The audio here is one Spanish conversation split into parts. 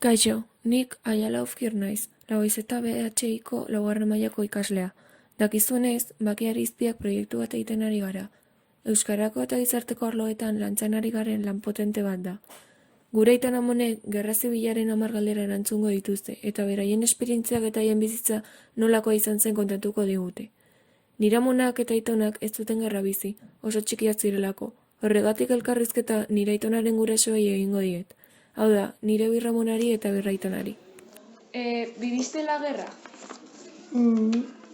Kaixo, nik Aiala Ofkir naiz, Lauaizeta BHIko laugarren mailako ikaslea. Dakizunez, Bakeari Izpiak proiektu bat egiten ari gara. Euskarako eta gizarteko arloetan lantzan ari garen lan potente bat da. Gure aitan amonek Gerra Zibilaren 10 galdera erantzungo dituzte, eta beraien esperientziak eta haien bizitza nolakoa izan zen kontatuko digute. Nire amonak eta aitonak ez zuten gerra bizi, oso txikiak zirelako. Horregatik elkarrizketa nire aitonaren gurasoei egingo diet. Hau da, nire birramonari eta birraitonari. ¿Viviste la guerra?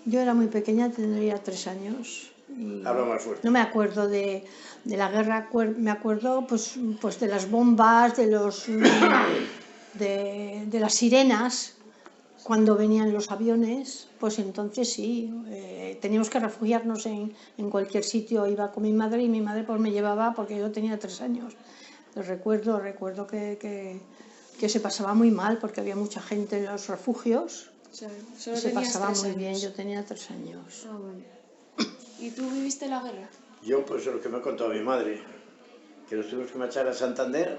Yo era muy pequeña, tendría 3 años. Y Habla más fuerte. no me acuerdo de la guerra, me acuerdo pues de las bombas, de los de las sirenas, cuando venían los aviones, pues entonces sí, teníamos que refugiarnos en cualquier sitio. Iba con mi madre y mi madre pues me llevaba porque yo tenía 3 años. Recuerdo que se pasaba muy mal porque había mucha gente en los refugios. O sea, solo Se tenías pasaba 3 muy años. bien, yo tenía 3 años. Ah, vale. ¿Y tú viviste la guerra? Yo, pues lo que me ha contado mi madre, que nos tuvimos que marchar a Santander,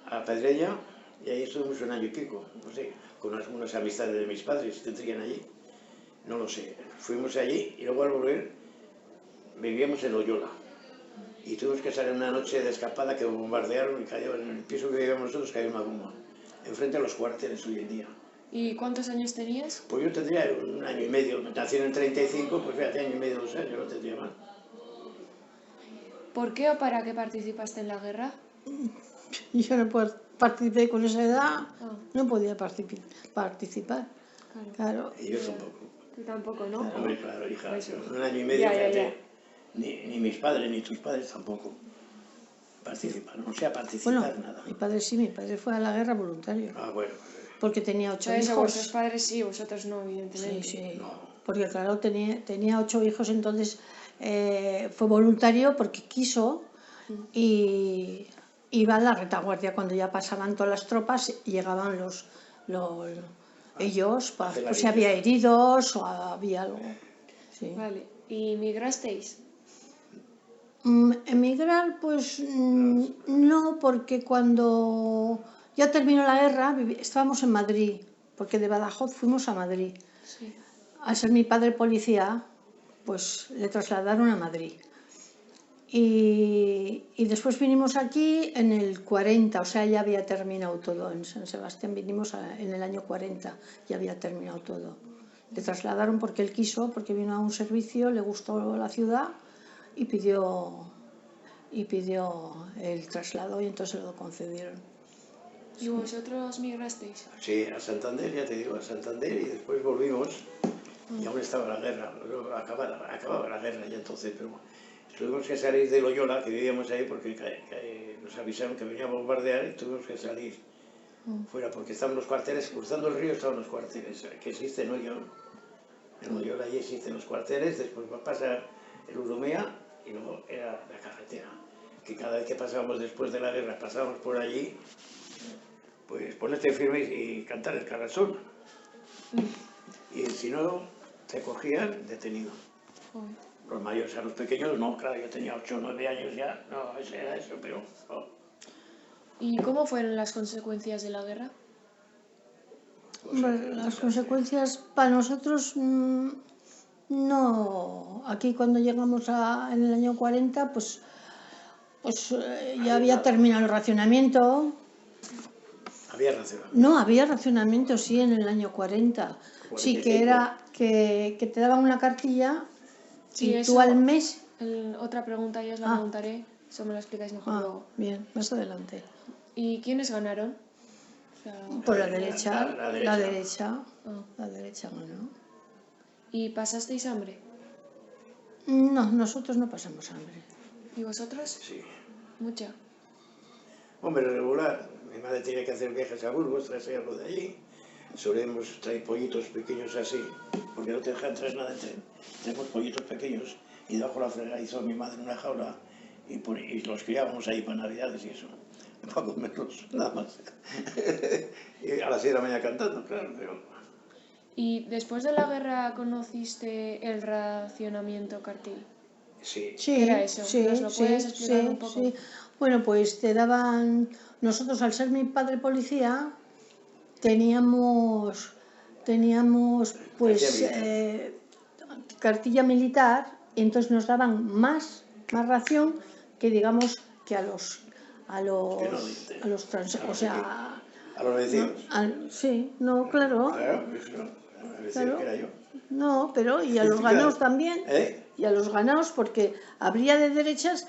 a Pedreña, y ahí estuvimos un año y pico, no sé, con unas amistades de mis padres, tendrían allí, no lo sé. Fuimos allí y luego al volver vivíamos en Loyola. Y tuvimos que salir una noche de escapada que bombardearon y cayó en el piso que vivíamos nosotros, cayó una bomba, enfrente a los cuarteles hoy en día. ¿Y cuántos años tenías? Pues yo tendría un año y medio, nací en el 35, pues fíjate, año y medio, 2 años, no tendría más. ¿Por qué o para qué participaste en la guerra? Yo no participé con esa edad, Ah, no podía participar. Claro. Y yo tampoco. tú tampoco, ¿no? Hombre, claro, hija, Eso. un año y medio, Ya, fíjate, ni mis padres ni tus padres tampoco participaron, o sea, participar Bueno, nada. mi padre fue a la guerra voluntario, Ah, bueno, porque tenía 8 Entonces, a vuestros hijos. padres sí, vosotros no, evidentemente. Sí, no. porque claro, tenía 8 hijos, entonces fue voluntario porque quiso y iba a la retaguardia. Cuando ya pasaban todas las tropas, llegaban ellos, hacer la pues si había limpieza. heridos o había algo. Sí. Vale. ¿Y migrasteis? Emigrar, pues no, porque cuando ya terminó la guerra estábamos en Madrid, porque de Badajoz fuimos a Madrid. Sí. Al ser mi padre policía, pues le trasladaron a Madrid. Y después vinimos aquí en el 40, o sea, ya había terminado todo. En San Sebastián vinimos en el año 40, ya había terminado todo. Le trasladaron porque él quiso, porque vino a un servicio, le gustó la ciudad y pidió el traslado y entonces lo concedieron. ¿Y vosotros migrasteis? Sí, a Santander, ya te digo, a Santander, y después volvimos, y aún estaba la guerra, luego acababa la guerra ya entonces, pero tuvimos que salir de Loyola, que vivíamos ahí, porque nos avisaron que venía a bombardear y tuvimos que salir fuera, porque estaban los cuarteles, cruzando el río estaban los cuarteles, que existen hoy, en Loyola allí existen los cuarteles, después pasa el Urumea y luego era la carretera, que cada vez que pasábamos después de la guerra, pasábamos por allí, pues ponerte firme y cantar el carrazón. Y si no, te cogían detenido. Joder. Los mayores, a los pequeños no, claro, yo tenía 8 o 9 años ya, no, era eso, pero no. ¿Y cómo fueron las consecuencias de la guerra? Bueno, las consecuencias para nosotros no. Aquí cuando llegamos en el año 40, pues ya había terminado el racionamiento. Había racionamiento. No, había racionamiento, sí, en el año 40. Sí, que era que te daban una cartilla Sí, y eso- tú al mes... Otra pregunta, ya os la preguntaré. Eso me lo explicáis mejor luego. Bien, más adelante. ¿Y quiénes ganaron? O sea, Por la derecha, la la derecha. derecha ganó. ¿y pasasteis hambre? No, nosotros no pasamos hambre. ¿Y vosotros? Sí. Mucha. Hombre, regular. Mi madre tenía que hacer viajes a Burgos, traerse algo de allí. Solemos traer pollitos pequeños así, porque no te dejan traer nada de tren. Tenemos pollitos pequeños y debajo la fregada hizo mi madre una jaula y los criábamos ahí para Navidades y eso, para comerlos, nada más. Y a las 6 de la mañana cantando, claro, pero... ¿Y después de la guerra conociste el racionamiento cartil? Sí, Sí, ¿Qué era eso? sí, ¿Nos lo sí, puedes explicar sí, un poco? sí. Bueno, pues te daban, nosotros al ser mi padre policía, teníamos pues Cartilla cartilla militar, y entonces nos daban más ración que digamos que a los o sea, a los vecinos. sí, no, claro, Claro, eso, a vecinos que era yo. no, pero y a los ganados también, ¿Eh? y a los ganados, porque habría de derechas,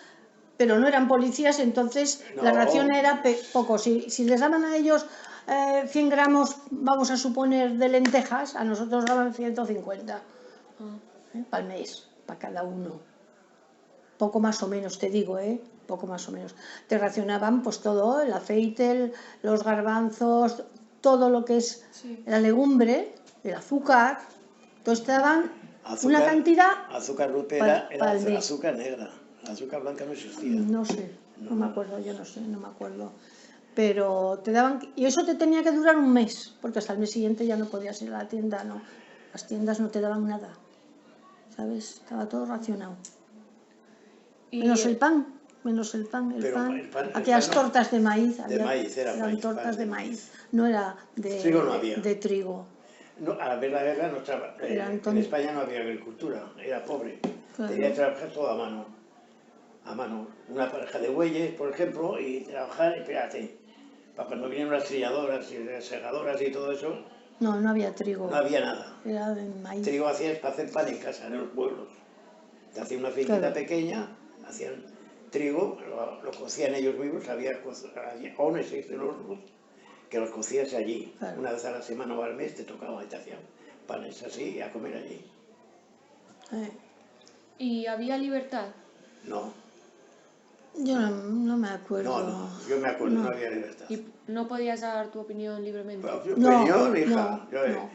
pero no eran policías, entonces la No. ración era poco. Si les daban a ellos 100 gramos, vamos a suponer, de lentejas, a nosotros daban 150 para el mes, para cada uno. Poco más o menos, te digo, poco más o menos. Te racionaban pues todo, el aceite, los garbanzos, todo lo que es la legumbre, el azúcar, entonces te daban una cantidad Azúcar rupera para era el mes. azúcar negra. Azúcar blanca no existía. No sé, no me acuerdo, yo no sé, no me acuerdo. Pero te daban, y eso te tenía que durar un mes, porque hasta el mes siguiente ya no podías ir a la tienda, no. Las tiendas no te daban nada, ¿sabes? Estaba todo racionado. Menos el pan, Pero el pan, aquellas tortas de maíz, maíz, eran tortas pan de maíz, no era Trigo no había. de trigo. No, al haber la guerra, en España no había agricultura, era pobre. Claro. Tenía que trabajar todo a mano. A mano. Una pareja de bueyes, por ejemplo, y trabajar, espérate, para cuando vinieron las trilladoras y las segadoras y todo eso, No había trigo. no había nada. Era de maíz. Trigo hacías para hacer pan en casa, en los pueblos. Te hacían una finquita Claro. pequeña, hacían trigo, lo cocían ellos mismos, había aún existen hornos que los cocías allí. Claro. Una vez a la semana o al mes te tocaba y te hacían panes así a comer allí. ¿Y había libertad? No, Yo no me acuerdo. no, yo me acuerdo, no había libertad. ¿Y no podías dar tu opinión libremente? Opinión, hija. no.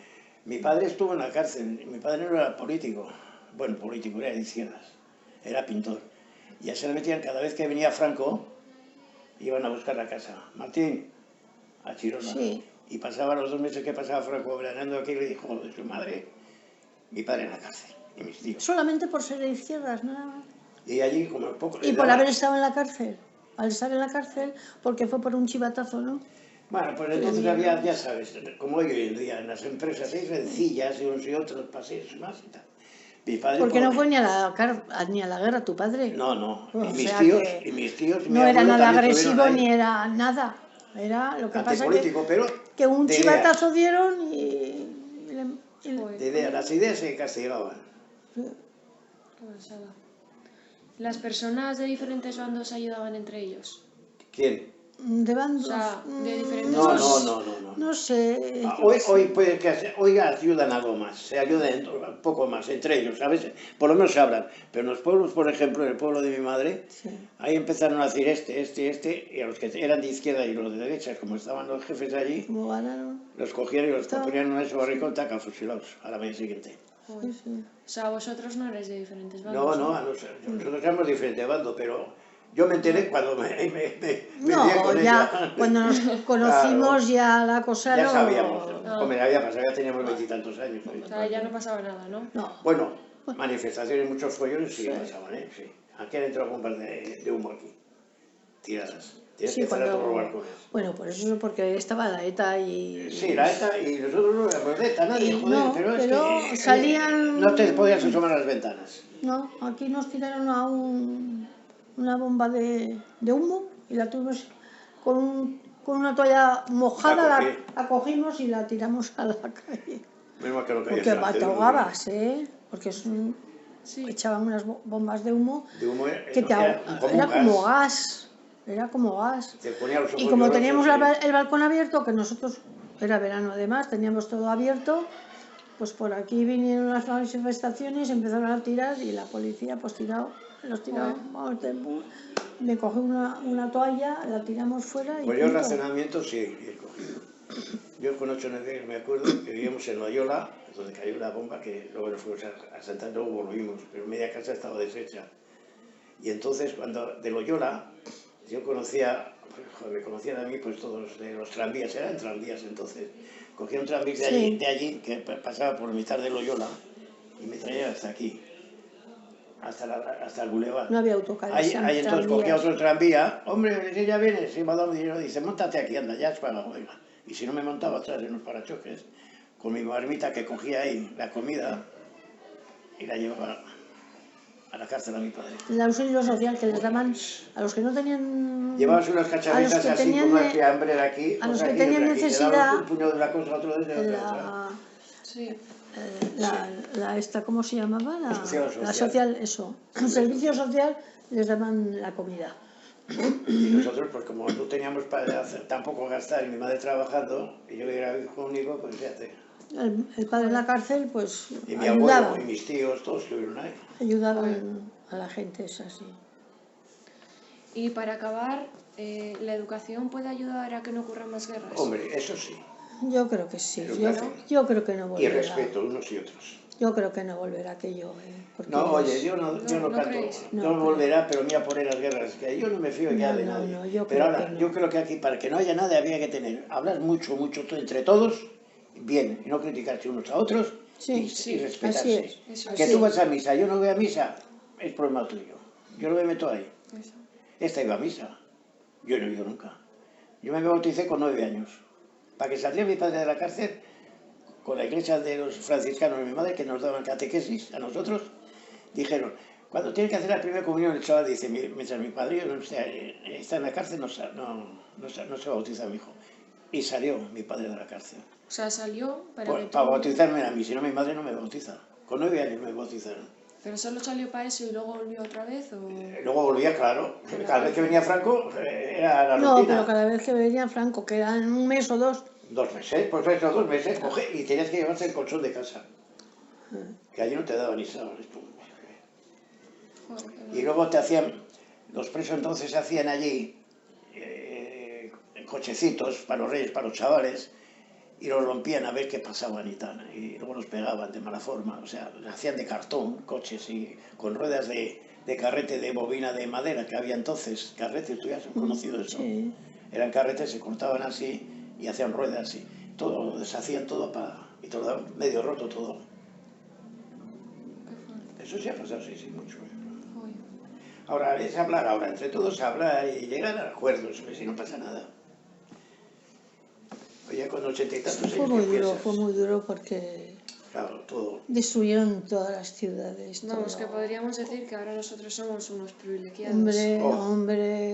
Mi padre estuvo en la cárcel, mi padre no era político, bueno, político, era de izquierdas, era pintor. Y ya se le metían cada vez que venía Franco, iban a buscar la casa. Martín, a Chirona. Sí. Y pasaban los 2 meses que pasaba Franco veranando aquí, le dijo de su madre, mi padre en la cárcel, y mis tíos. Solamente por ser de izquierdas, nada más. Y allí, como poco... Y por haber estado en la cárcel. Al estar en la cárcel, porque fue por un chivatazo, ¿no? Bueno, pues entonces había, ya sabes, como hoy en día, en las empresas hay rencillas y unos y otros, paseos más y tal. Mi padre... Porque no fue ni a la guerra tu padre. No. O Y mis sea tíos, que y mis tíos... y mi no era abuelo nada también agresivo estuvieron ahí. ni era nada. Era lo que pasa Antipolítico, pero que un de chivatazo dieron y De ideas, las ideas se castigaban. Qué pasada. ¿Las personas de diferentes bandos ayudaban entre ellos? ¿Quién? de bandos. O sea, de diferentes No, bandos. no. No sé. Hoy puede que hoy ayudan algo más, se ayudan un poco más entre ellos, a veces, por lo menos se hablan. Pero en los pueblos, por ejemplo, en el pueblo de mi madre, Sí. ahí empezaron a decir y a los que eran de izquierda y los de derecha, como estaban los jefes allí, ¿Cómo ganaron? los cogían y los ponían en ese barricón, taca, fusilados, a la mañana siguiente. Sí, sí. O sea, vosotros no eres de diferentes No, bandos. nosotros éramos diferentes bandos, pero yo me enteré cuando me No, lié con ya ella. cuando nos conocimos Claro. ya la cosa Ya no... sabíamos, Ah. hombre, había pasado, ya teníamos 20 y tantos años. O sea, ya no pasaba nada, ¿no? No. Bueno, manifestaciones, muchos follones sí pasaban, ¿eh? Sí. Aquí han entrado bombas de humo aquí, tiradas. Tienes Sí, que cerrar cuando... todos los balcones. Bueno, por eso, porque estaba la ETA y... Sí, la ETA y nosotros no éramos de ETA, nadie, Y joder, no, pero es pero que salían- no te podías asomar a las ventanas. No, aquí nos tiraron a una bomba de humo y la tuvimos con una toalla mojada, La cogí. la cogimos y la tiramos a la calle. Menos mal que no caías Porque en la te cédula. ahogabas, porque Sí. echaban unas bombas de humo De humo, que te era era como gas. Era como gas. Te ponía los ojos Y como llorosos, teníamos sí. el balcón abierto, que nosotros, era verano además, teníamos todo abierto, pues por aquí vinieron las manifestaciones, empezaron a tirar y la policía pues los tiraron, vamos, me cogí una toalla, la tiramos fuera y Pues yo punto. razonamiento sí he cogido. Yo con 8 años me acuerdo que vivíamos en Loyola, donde cayó la bomba, que luego nos fuimos a Santander, luego volvimos, pero media casa estaba deshecha. Y entonces cuando de Loyola, yo conocía, me conocían a mí pues todos de los tranvías, eran tranvías entonces. Cogía un tranvía Sí. de allí, que pasaba por mitad de Loyola, y me traía hasta aquí, hasta el bulevar. No había autocares. Ahí eran entonces tranvías. cogía otro tranvía, hombre, si ya vienes, sí, me ha dado dinero, dice, móntate aquí, anda, ya has pagado, venga. Y si no me montaba atrás en los parachoques, con mi marmita que cogía ahí la comida y la llevaba a la cárcel a mi padre. El auxilio social que les daban a los que no tenían... Llevabas unas a los cachavitas que así, tenían con una fiambre aquí, a los otra que aquí, tenían otra aquí. Te necesidad, daban un puño de una cosa, otro de otra. la, Sí. esta, ¿cómo se llamaba? Social. La social, eso. El servicio social les daban la comida. Y nosotros, pues como no teníamos para tampoco gastar, y mi madre trabajando, y yo era hijo único, pues fíjate. El padre en la cárcel, pues Y mi ayudaba, abuelo y mis tíos, todos estuvieron ahí. ayudaban a la gente, es así. Y para acabar, ¿la educación puede ayudar a que no ocurran más guerras? Hombre, eso sí. Yo creo que sí, Educación. yo creo que no Y volverá. respeto unos y otros. Yo creo que no volverá aquello. Porque No, oye, ellos- yo no ¿No canto. creéis? No, No volverá, pero mira por ahí las guerras, que yo no me fío ya No, de no, nadie. no, yo pero creo ahora, que no. yo creo que aquí, para que no haya nada, había que hablar mucho entre todos, bien, y no criticarse unos a otros, Sí, y respetarse. así es. Eso Que es. tú vas a misa, yo no voy a misa, es problema tuyo. Yo no me meto ahí. Eso. Esta iba a misa. Yo no he ido nunca. Yo me bauticé con 9 años. Para que saliera mi padre de la cárcel, con la iglesia de los franciscanos de mi madre, que nos daban catequesis a nosotros, dijeron, cuando tiene que hacer la primera comunión, el chaval dice, mientras mi padre está en la cárcel, no se bautiza mi hijo. Y salió mi padre de la cárcel. O sea, salió para que tú... Para bautizarme a mí, si no mi madre no me bautiza. Con 9 años me bautizaron. ¿Pero solo salió para eso y luego volvió otra vez? ¿O...? Luego volvía, claro. Cada vez que venía Franco, era la No, rutina. pero cada vez que venía Franco, que eran un mes o dos, 2 meses, pues eso, 2 meses, coge y tenías que llevarse el colchón de casa. Que allí no te daban ni sábados. Joder, Y luego te hacían, los presos entonces hacían allí cochecitos para los reyes, para los chavales, y los rompían a ver qué pasaban y tal. Y luego los pegaban de mala forma, o sea, los hacían de cartón, coches, y con ruedas de carrete de bobina de madera que había entonces, carretes, tú ya has conocido eso. sí. Eran carretes, se cortaban así y hacían ruedas así. Todo, lo deshacían todo y te lo daban medio roto todo. Eso sí ha pasado, sí, mucho. joder. Ahora es hablar ahora, entre todos hablar y llegar a acuerdos, pues si no pasa nada. Oye, con 80 y tantos Fue años, muy ¿qué duro, piensas? fue muy duro porque Claro, todo. destruyeron todas las ciudades. Vamos, todo. que podríamos decir que ahora nosotros somos unos privilegiados. Hombre, Oh.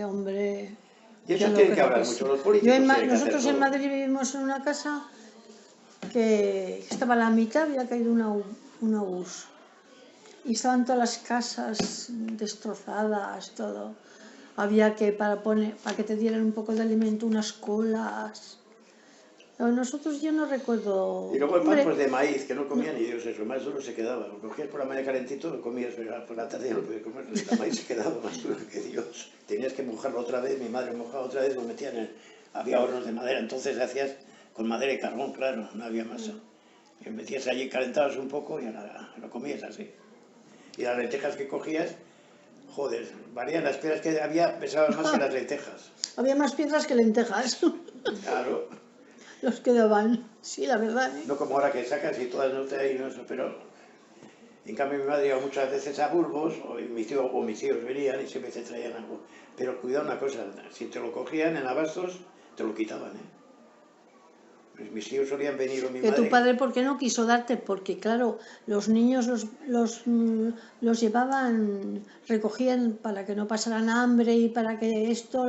hombre. Y Yo eso lo tienen que creo hablar sí. mucho los políticos. tienen que hacer Nosotros en todo. Madrid vivimos en una casa que estaba a la mitad, había caído una URSS. Y estaban todas las casas destrozadas, todo. Había que, para que te dieran un poco de alimento, unas colas. Nosotros yo no recuerdo... Y luego el pan Hombre, pues de maíz, que no comía ni Dios eso, más duro se quedaba. Lo cogías por la mañana calentito, lo comías, pero por la tarde ya no podías comer. El maíz se quedaba más duro que Dios. Tenías que mojarlo otra vez, mi madre mojaba otra vez, lo metían había hornos de madera, entonces hacías con madera y carbón, claro, no había masa. Y lo metías allí, calentabas un poco y lo comías así. Y las lentejas que cogías, joder, varían las piedras que había, pesaban más que las lentejas. había más piedras que lentejas. Claro. Los que daban. Sí, la verdad. No como ahora que sacas y todas no te hay, no eso, pero en cambio mi madre iba muchas veces a Burgos, o mis tíos venían y siempre te traían algo. Pero cuidado una cosa, si te lo cogían en abastos, te lo quitaban, Pues mis tíos solían venir o mi Que madre... tu padre, ¿por qué no quiso darte? Porque, claro, los niños los llevaban, recogían para que no pasaran hambre y para que esto,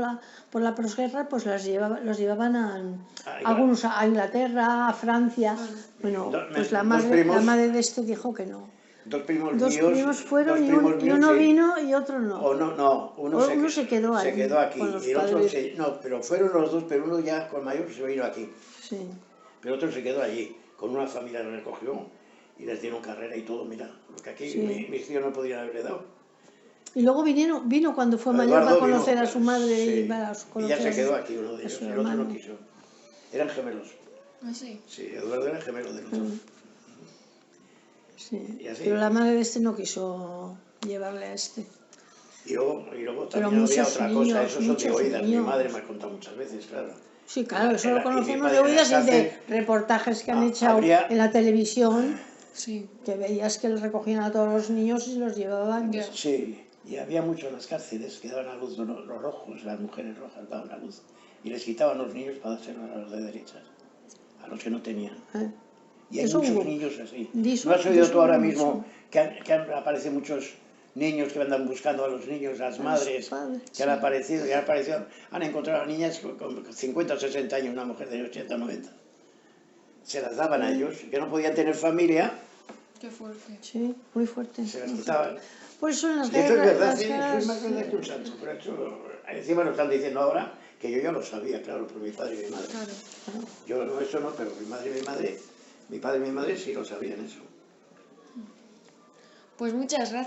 por la posguerra, pues los llevaban algunos a Inglaterra, a Francia. Bueno, pues la madre de este dijo que no. Dos primos Dos míos... primos fueron dos y primos míos, uno sí. vino y otro no. O no, uno se quedó se ahí quedó aquí con los y el otro padres. no, pero fueron los dos, pero uno ya con mayor se vino aquí. Sí. Pero otro se quedó allí, con una familia lo recogió y les dieron carrera y todo, mira, porque aquí Sí. mis tíos no podían haberle dado. Y luego vino cuando fue mayor Eduardo para conocer vino, a su madre sí, y para y conocer ya se a quedó aquí uno de a ellos, su el otro no hermano. quiso. Eran gemelos, ¿Ah, sí? sí, Eduardo era gemelo del otro. Sí. Y así. Pero la madre de este no quiso llevarle a este. Y luego Pero también había muchos otra niños, cosa, eso son de muchos oídas, mi niños. madre me ha contado muchas veces, claro. Sí, claro, eso Era- lo y mi conocemos padre de en la oídas y de cárcel, reportajes que han hecho habría- en la televisión, Sí. que veías que les recogían a todos los niños y los llevaban. Ya. Sí, y había mucho en las cárceles que daban a luz los rojos, las mujeres rojas daban a luz, y les quitaban los niños para dárselos a los de derechas. a los que no tenían. Y hay Eso muchos hubo. niños así. De eso- ¿No has de oído eso tú ahora hubo mismo mucho. que aparecen muchos niños que andan buscando a los niños, las madres, padres, que han aparecido, han encontrado a niñas con 50 o 60 años, una mujer de 80 o 90. Se las daban a ellos, que no podían tener familia, Qué fuerte. Sí, muy fuerte. se las quitaban. Por eso en las Y eso es guerras... verdad, las sí, eso es guerras- más verdad que un santo. Por eso, encima lo están diciendo ahora, que yo ya lo sabía, claro, por mi padre y mi madre. Claro. Yo no, eso no, pero mi padre y mi madre sí lo sabían eso. Pues muchas gracias.